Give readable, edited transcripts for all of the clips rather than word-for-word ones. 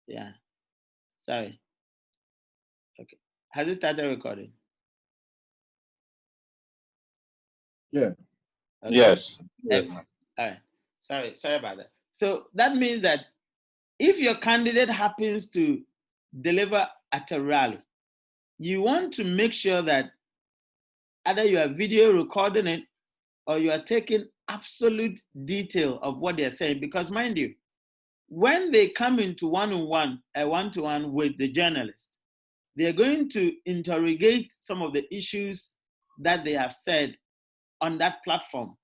Yeah. Sorry. Okay. Has it started recording? Yeah. Okay. Yes. Excellent. All right. Sorry about that. So that means that if your candidate happens to deliver at a rally, you want to make sure that either you are video recording it or you are taking absolute detail of what they're saying. Because mind you, when they come into one-to-one with the journalist, they're going to interrogate some of the issues that they have said on that platform.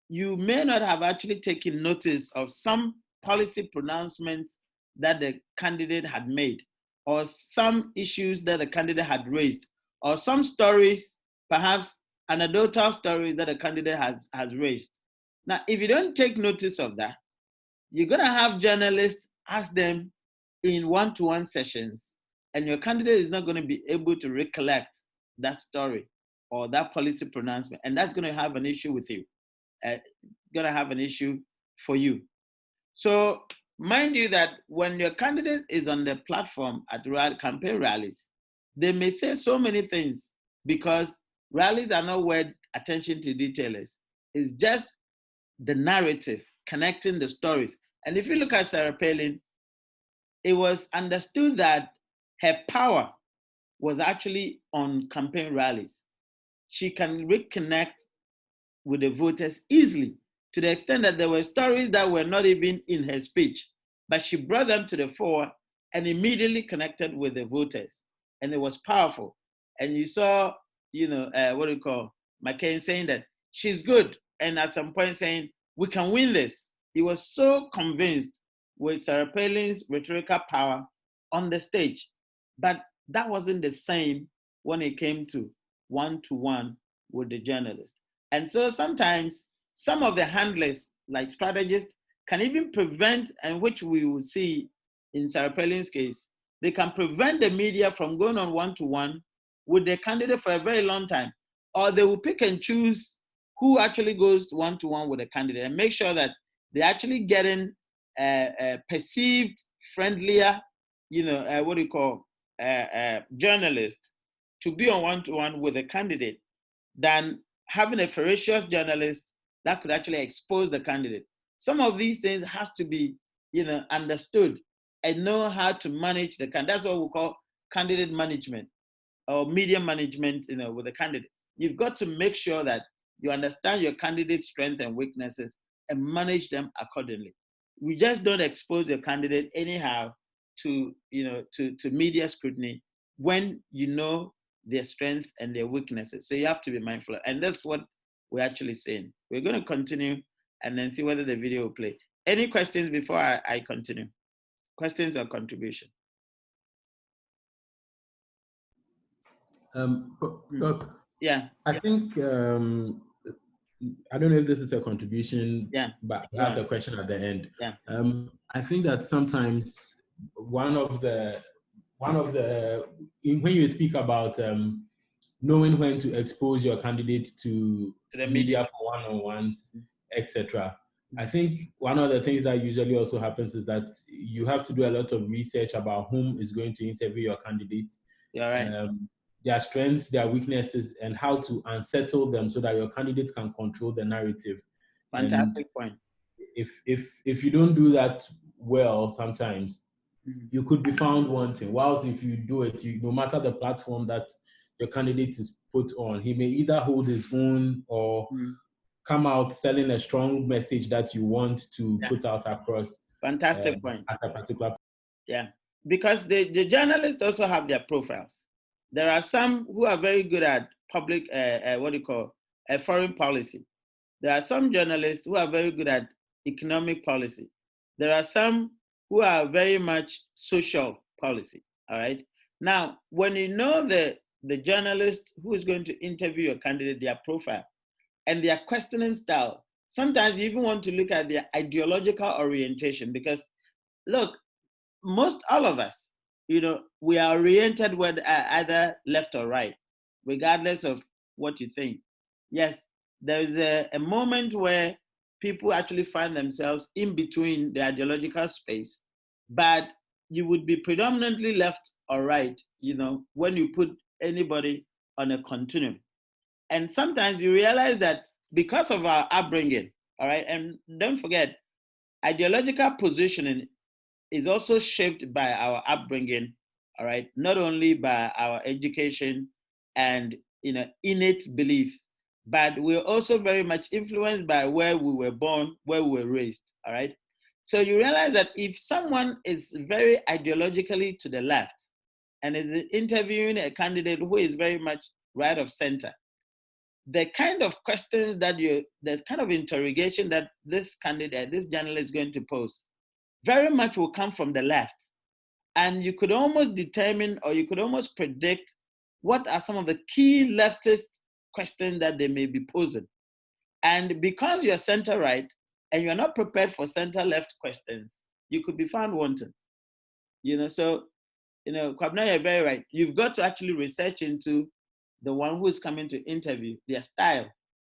You may not have actually taken notice of some policy pronouncements that the candidate had made, or some issues that the candidate had raised, or some stories, perhaps anecdotal stories that the candidate has raised. Now, if you don't take notice of that, you're going to have journalists ask them in one-to-one sessions, and your candidate is not going to be able to recollect that story or that policy pronouncement, and that's going to have an issue with you. Going to have an issue for you. So mind you that when your candidate is on the platform at campaign rallies, they may say so many things because rallies are not where attention to detail is. It's just the narrative, connecting the stories. And if you look at Sarah Palin, it was understood that her power was actually on campaign rallies. She can reconnect with the voters easily, to the extent that there were stories that were not even in her speech, but she brought them to the fore and immediately connected with the voters. And it was powerful. And you saw, McCain saying that she's good. And at some point saying, we can win this. He was so convinced with Sarah Palin's rhetorical power on the stage. But that wasn't the same when it came to one-to-one with the journalist. And so sometimes some of the handlers, like strategists, can even prevent, and which we will see in Sarah Palin's case, they can prevent the media from going on one-to-one with the candidate for a very long time. Or they will pick and choose who actually goes one-to-one with the candidate and make sure that they're actually getting perceived friendlier, journalists to be on one-to-one with the candidate than having a ferocious journalist that could actually expose the candidate. Some of these things has to be, understood and know how to manage the candidate. That's what we call candidate management or media management, with the candidate. You've got to make sure that you understand your candidate's strengths and weaknesses and manage them accordingly. We just don't expose your candidate anyhow to media scrutiny when you know their strengths and their weaknesses. So you have to be mindful. And that's what we're actually saying. We're going to continue and then see whether the video will play. Any questions before I continue? Questions or contribution? Yeah. I think I don't know if this is a contribution, Yeah. but that's a question at the end. Yeah. I think that sometimes one of the when you speak about knowing when to expose your candidate to the media for one-on-ones, etc. I think one of the things that usually also happens is that you have to do a lot of research about whom is going to interview your candidate. You're right. Their strengths, their weaknesses, and how to unsettle them so that your candidate can control the narrative. Fantastic point. If you don't do that well, sometimes you could be found wanting. Whilst if you do it, no matter the platform that your candidate is put on, he may either hold his own or come out selling a strong message that you want to put out across. Fantastic point. At a particular. Yeah, because the journalists also have their profiles. There are some who are very good at public, foreign policy. There are some journalists who are very good at economic policy. There are some who are very much social policy, all right? Now, when you know the journalist who is going to interview your candidate, their profile, and their questioning style, sometimes you even want to look at their ideological orientation because, look, all of us, we are oriented with either left or right, regardless of what you think. Yes, there is a moment where people actually find themselves in between the ideological space, but you would be predominantly left or right, when you put anybody on a continuum. And sometimes you realize that because of our upbringing, all right, and don't forget, ideological positioning is also shaped by our upbringing, all right, not only by our education and innate belief, but we're also very much influenced by where we were born, where we were raised, all right. So you realize that if someone is very ideologically to the left and is interviewing a candidate who is very much right of center, the kind of questions the kind of interrogation that this candidate, this journalist is going to pose, very much will come from the left. And you could almost determine, or you could almost predict, what are some of the key leftist questions that they may be posing. And because you're center right and you're not prepared for center left questions, you could be found wanting. So, Kwabena, you're very right. You've got to actually research into the one who is coming to interview, their style.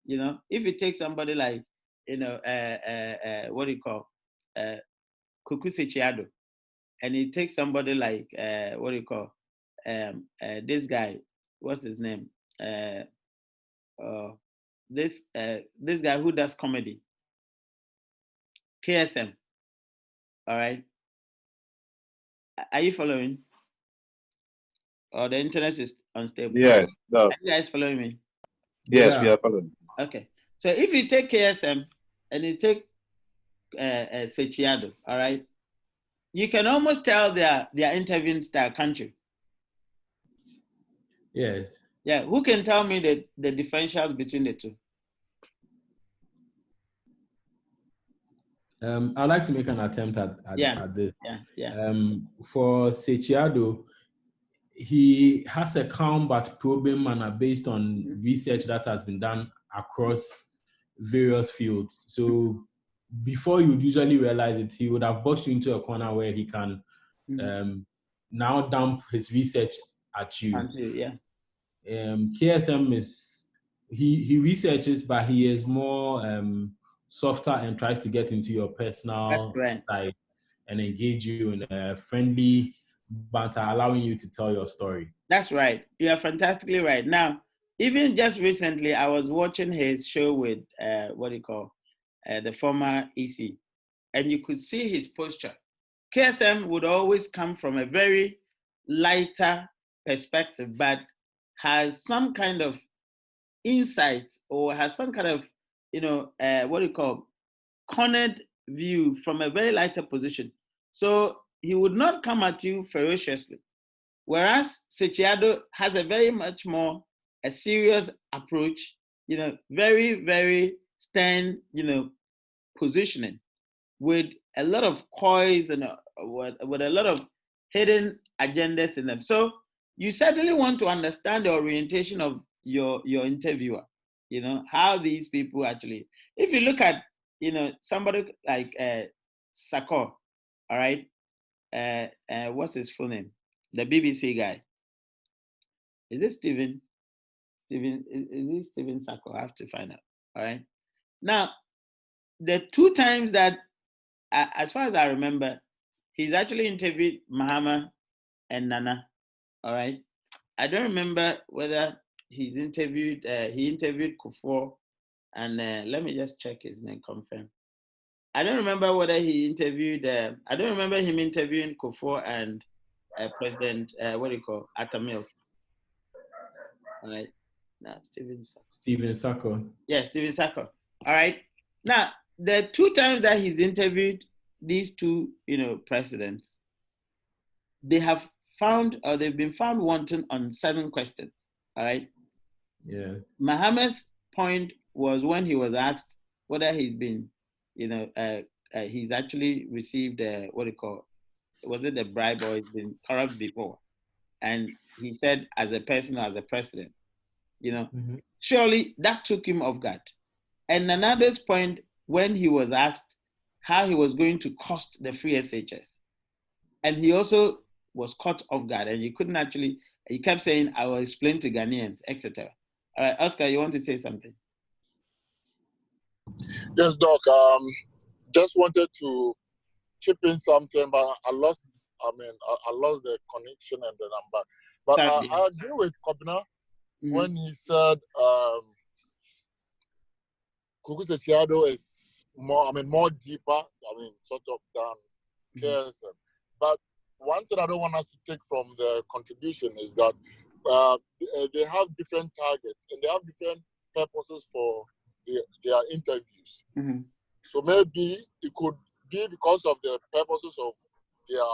If you take somebody like, what do you call, Kuku Sechiado, and you take somebody like, what do you call, this guy, what's his name? This guy who does comedy, KSM. All right. Are you following? Or the internet is unstable? Yes. No. Are you guys following me? Yes, we are following. Okay. So if you take KSM and you take Sechiado, all right, you can almost tell their interviewing style, country. Yes. Yeah. Who can tell me the differentials between the two? I'd like to make an attempt at this. Yeah. For Sechiado, he has a calm but probing manner based on research that has been done across various fields. So before you would usually realize it, he would have boxed you into a corner where he can now dump his research at you. Yeah. KSM is, he researches, but he is more softer and tries to get into your personal side and engage you in a friendly banter, allowing you to tell your story. That's right. You are fantastically right. Now, even just recently, I was watching his show with the former EC, and you could see his posture. KSM would always come from a very lighter perspective, but has some kind of insight, or has some kind of, cornered view from a very lighter position. So he would not come at you ferociously. Whereas Sechiado has a very much more a serious approach, very, very stern, positioning, with a lot of coys and with a lot of hidden agendas in them. So you certainly want to understand the orientation of your interviewer, how these people actually, if you look at, somebody like Sakor, all right, what's his full name? The BBC guy. Is it Stephen? Is it Stephen Sakor? I have to find out. All right. Now, the two times that, as far as I remember, he's actually interviewed Mahama and Nana. All right. I don't remember whether he interviewed Kufuor, and let me just check his name, confirm. I don't remember whether he interviewed. I don't remember him interviewing Kufuor and President Atta Mills. All right. Now, Stephen Sakor. Yeah, Stephen Sakor. All right. Now, the two times that he's interviewed these two, presidents, they have found, or they've been found wanting on 7 questions. All right. Yeah. Mahama's point was when he was asked whether he's been, he's actually received was it the bribe, or he's been corrupt before? And he said, as a person, as a president, surely that took him off guard. And Nanado's point, when he was asked how he was going to cost the free SHS, and he also was caught off guard, and he kept saying, I will explain to Ghanaians, etc. All right, Oscar, you want to say something? Yes, Doc. Just wanted to chip in something, but I lost I lost the connection and the number. But I agree with Kobina when he said Kuku Sechiado is more deeper, sort of than Pearson. But one thing I don't want us to take from the contribution is that they have different targets and they have different purposes for their interviews. So maybe it could be because of the purposes of their,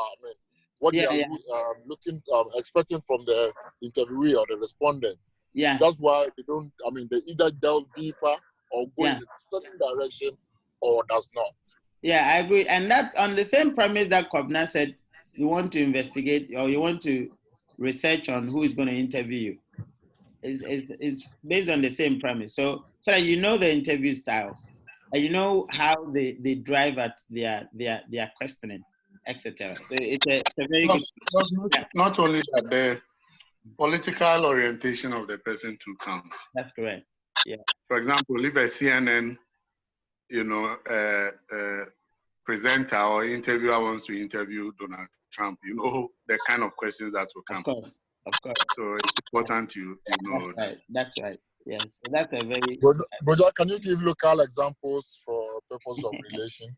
what they are expecting from the interviewee or the respondent. Yeah. That's why they don't, they either delve deeper or go in a certain direction or does not. Yeah, I agree. And that's on the same premise that Kobna said you want to investigate or you want to research on who is going to interview you. It's based on the same premise. So that you know the interview styles and you know how they drive at their questioning, etc. So it's a very good. Not only that, the political orientation of the person too counts. That's correct. Yeah. For example, if a CNN, presenter or interviewer wants to interview Donald Trump, you know the kind of questions that will come. Of course. So it's important you know. That's right. Yes. So that's a very. Roger, can you give local examples for purpose of relation?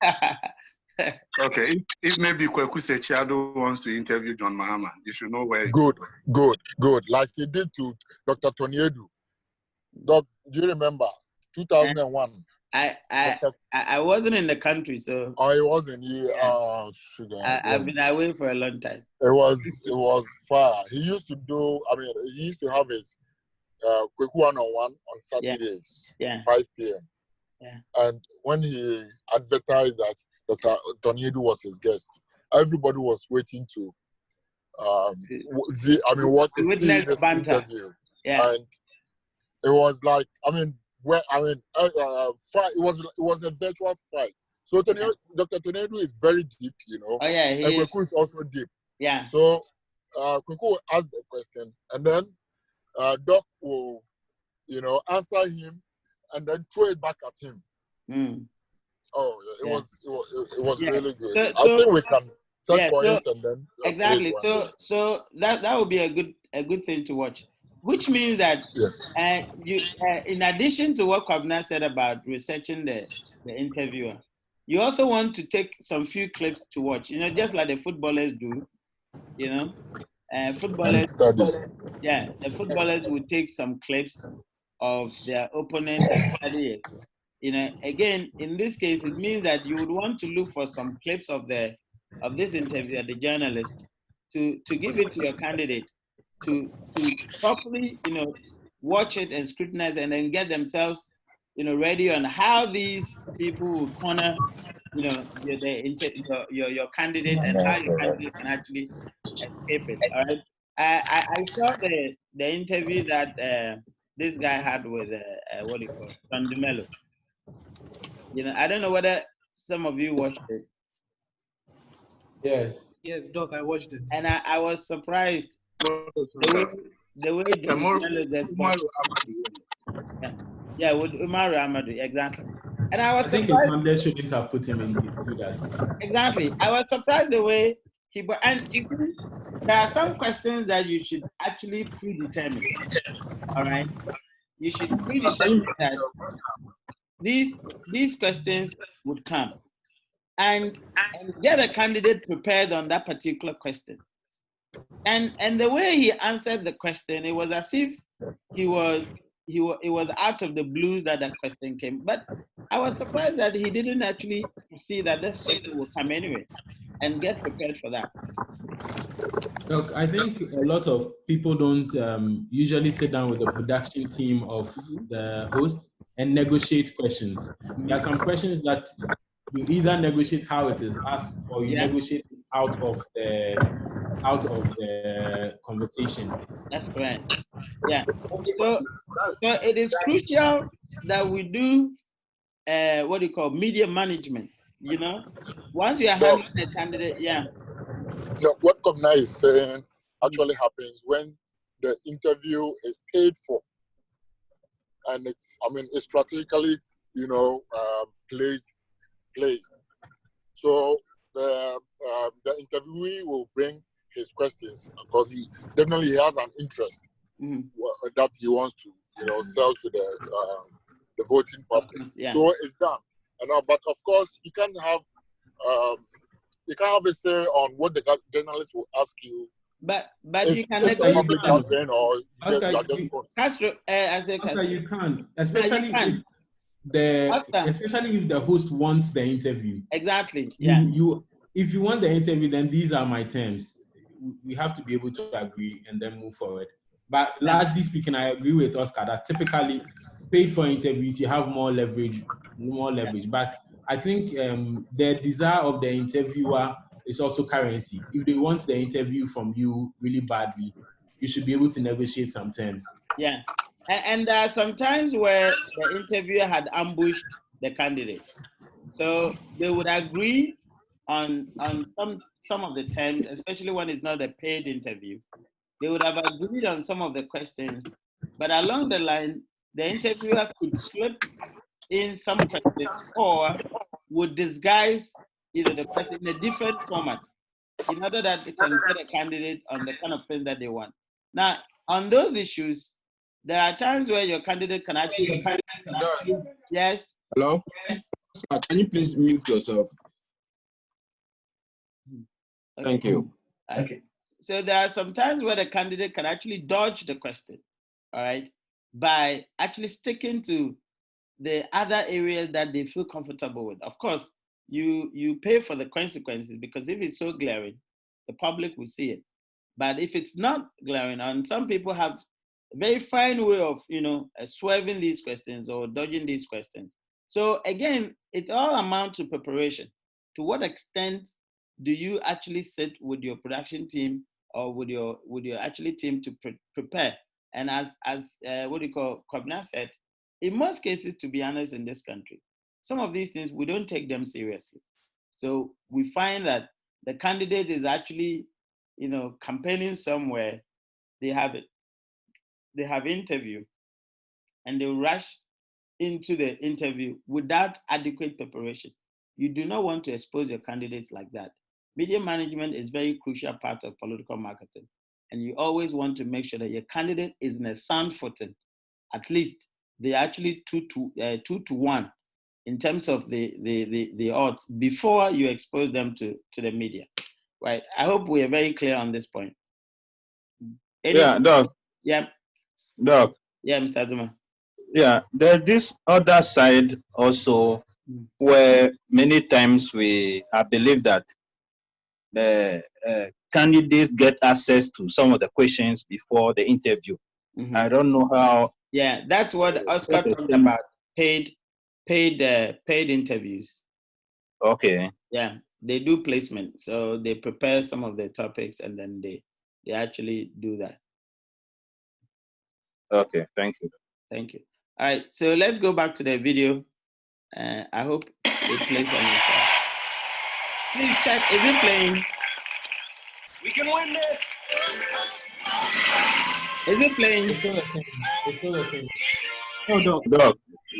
Okay. If maybe Kweku Sechiado wants to interview John Mahama, you should know where. Good. Like he did to Dr. Toniedu. Doc, do you remember 2001? I wasn't in the country, so. Oh, it wasn't. I've been away for a long time. It was far. He used to do. He used to have his Kweku 101 on Saturdays, 5 p.m. Yeah. And when he advertised that Dr. Toniedu was his guest, everybody was waiting to what is this interview? Yeah. And it was like, it was a virtual fight. So Dr. Toniedu is very deep, Oh yeah, and Kweku is also deep. Yeah. So Kweku will ask the question, and then Doc will, answer him, and then throw it back at him. Oh, yeah, it was really good. I think we can search for it and then exactly. So that would be a good thing to watch. Which means that you, in addition to what Kwabena said about researching the interviewer, you also want to take some few clips to watch. Just like the footballers do. Footballers. The footballers will take some clips of their opponents and study it. Again, in this case, it means that you would want to look for some clips of this interviewer, the journalist, to give it to your candidate to properly, watch it and scrutinize and then get themselves, ready on how these people will corner, your candidate and how your candidate can actually escape it. All right. I saw the interview that this guy had with what do you call it, Don DeMello. I don't know whether some of you watched it. Yes, Doc, I watched it. And I was surprised the way DeMello just with Umaru Ahmadu, exactly. And I was think surprised. Shouldn't have put him in do that. Exactly. I was surprised the way and you see, there are some questions that you should actually predetermine. All right. You should predetermine that these questions would come and get a candidate prepared on that particular question. And the way he answered the question, it was as if it was out of the blue that question came. But I was surprised that he didn't actually see that this question will come anyway and get prepared for that. Look, I think a lot of people don't usually sit down with the production team of the host and negotiate questions. There are some questions that you either negotiate how it is asked or you negotiate it out of the conversation. That's correct. Yeah. So it is crucial that we do what do you call media management. Once you are handling a candidate, what Kobena is saying actually happens when the interview is paid for, and it's strategically placed. So the the interviewee will bring his questions because he definitely has an interest that he wants to, sell to the voting public. Yeah. So it's done. But of course, you can't have a say on what the journalist will ask you. But if, you can if the public comes in, or you are just Castro, I say Castro. You can, especially if the host wants the interview. Exactly. Yeah. If you want the interview, then these are my terms. We have to be able to agree and then move forward. But largely speaking, I agree with Oscar that typically paid for interviews, you have more leverage. But I think the desire of the interviewer is also currency. If they want the interview from you really badly, you should be able to negotiate some terms. Yeah. And there are some times where the interviewer had ambushed the candidate. So they would agree on some of the terms, especially when it's not a paid interview. They would have agreed on some of the questions, but along the line, the interviewer could slip in some questions or would disguise the question in a different format in order that they can get a candidate on the kind of thing that they want. Now, on those issues, there are times where your candidate can actually. Yes. Hello? Can you please mute yourself? Okay. Thank you. Okay. So there are some times where the candidate can actually dodge the question, all right, by actually sticking to the other areas that they feel comfortable with. Of course, you pay for the consequences because if it's so glaring, the public will see it. But if it's not glaring, and some people have a very fine way of, swerving these questions or dodging these questions. So again, it all amounts to preparation. To what extent do you actually sit with your production team or with your actually team to prepare? And as Kobna said, in most cases, to be honest, in this country, some of these things we don't take them seriously. So we find that the candidate is actually, campaigning somewhere. They have interview, and they rush into the interview without adequate preparation. You do not want to expose your candidates like that. Media management is a very crucial part of political marketing, and you always want to make sure that your candidate is in a sound footing. At least they actually 2-1 in terms of the odds before you expose them to the media, right? I hope we are very clear on this point. Yeah, Doc. Yeah. Doc. Yeah, Mr. Azuma. Yeah, there's this other side also where many times I believe that the candidates get access to some of the questions before the interview. I don't know how. Yeah, that's what Oscar talked about. Paid interviews. Okay. Yeah, they do placement, so they prepare some of the topics and then they actually do that. Okay, thank you. Thank you. All right, so let's go back to the video. I hope it plays on your side. Please check. Is it playing? We can win this. Is it playing? It's still the same. Oh, Doc.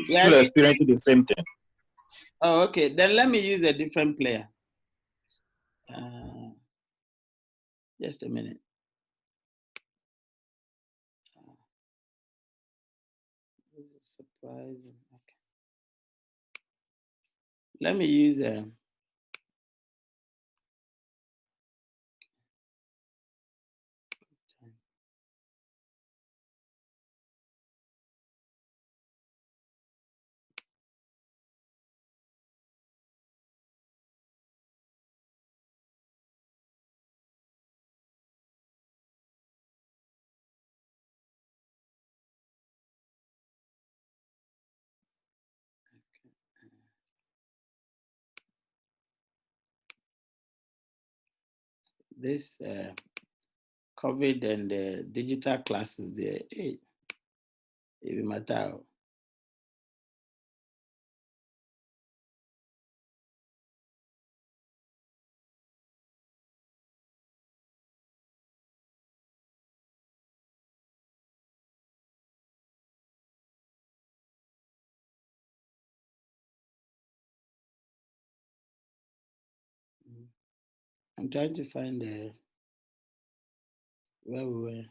Yes. Still experiencing the same thing. Oh, okay. Then let me use a different player. Just a minute. This is surprising. Okay. Let me use this COVID and digital classes there. Hey, it matter. I'm trying to find where we were.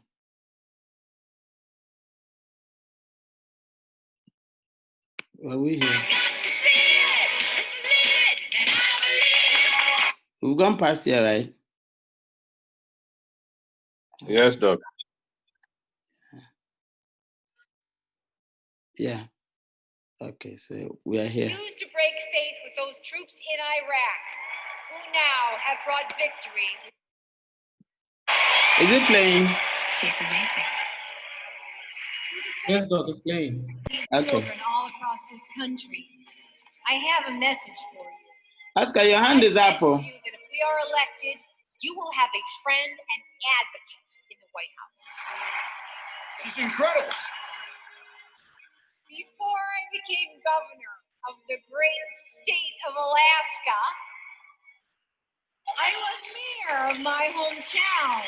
Were we here? We've gone past here, right? Yes, Doc. Yeah. Okay, so we are here. Used to break faith with those troops in Iraq, who now have brought victory. Is it playing? She's amazing. Yes, Doc, it's playing. Okay. Children all across this country. I have a message for you. Oscar, your hand is up. I pledge to you that if we are elected, you will have a friend and advocate in the White House. She's incredible. Before I became governor of the great state of Alaska, I was mayor of my hometown.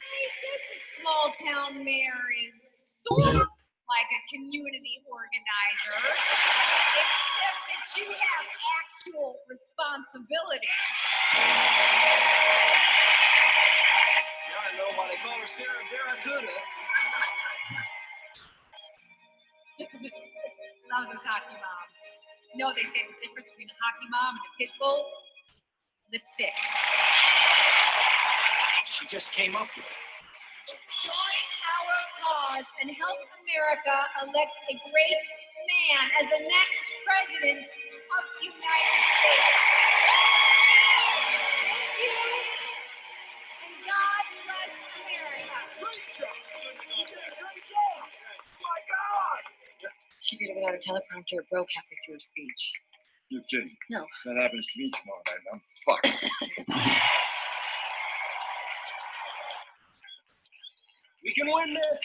I guess a small town mayor is sort of like a community organizer, except that you have actual responsibilities. Now I know why they call her Sarah Barracuda. Love those hockey moms. You know, they say the difference between a hockey mom and a pit bull? Lipstick. She just came up with it. Join our cause and help America elect a great man as the next president of the United States. Thank you, and God bless America. Great job. Great job. My God. She did it without a teleprompter. It broke halfway through her speech. You're kidding. No. That happens to me tomorrow night. I'm fucked. We can win this.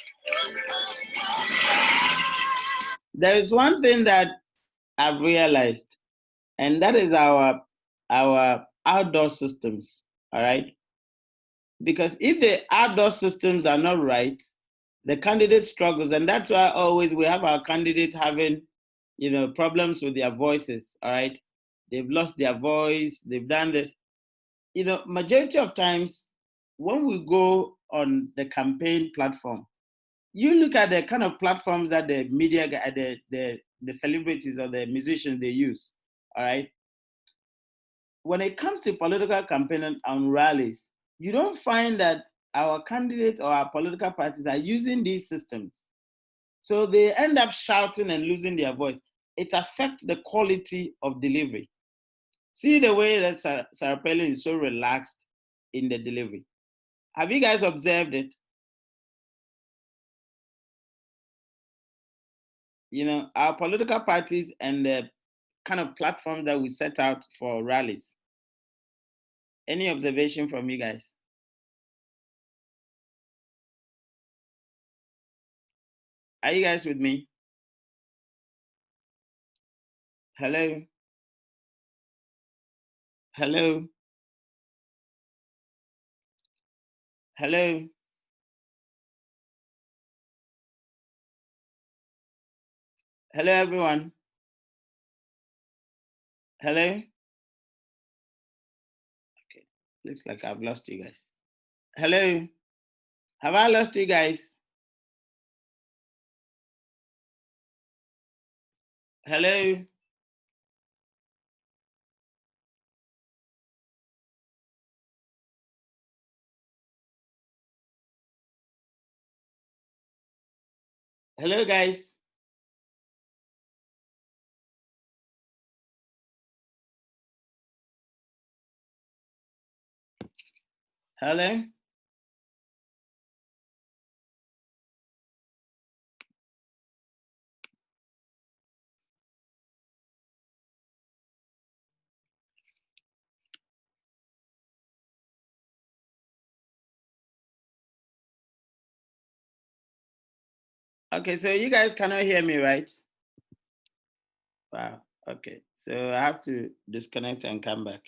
There is one thing that I've realized, and that is our outdoor systems. All right. Because if the outdoor systems are not right, the candidate struggles, and that's why always we have our candidates having, problems with their voices. All right, they've lost their voice. They've done this. Majority of times when we go on the campaign platform, you look at the kind of platforms that the media, the celebrities or the musicians they use. All right. When it comes to political campaign and rallies, you don't find that our candidates or our political parties are using these systems. So they end up shouting and losing their voice. It affects the quality of delivery. See the way that Sarah Palin is so relaxed in the delivery. Have you guys observed it? Our political parties and the kind of platform that we set out for rallies. Any observation from you guys? Are you guys with me? Hello? Hello? Hello? Hello, everyone? Hello? Okay, looks like I've lost you guys. Hello? Have I lost you guys? Hello? Hello, guys? Hello? Okay, so you guys cannot hear me, right? Wow, okay. So I have to disconnect and come back.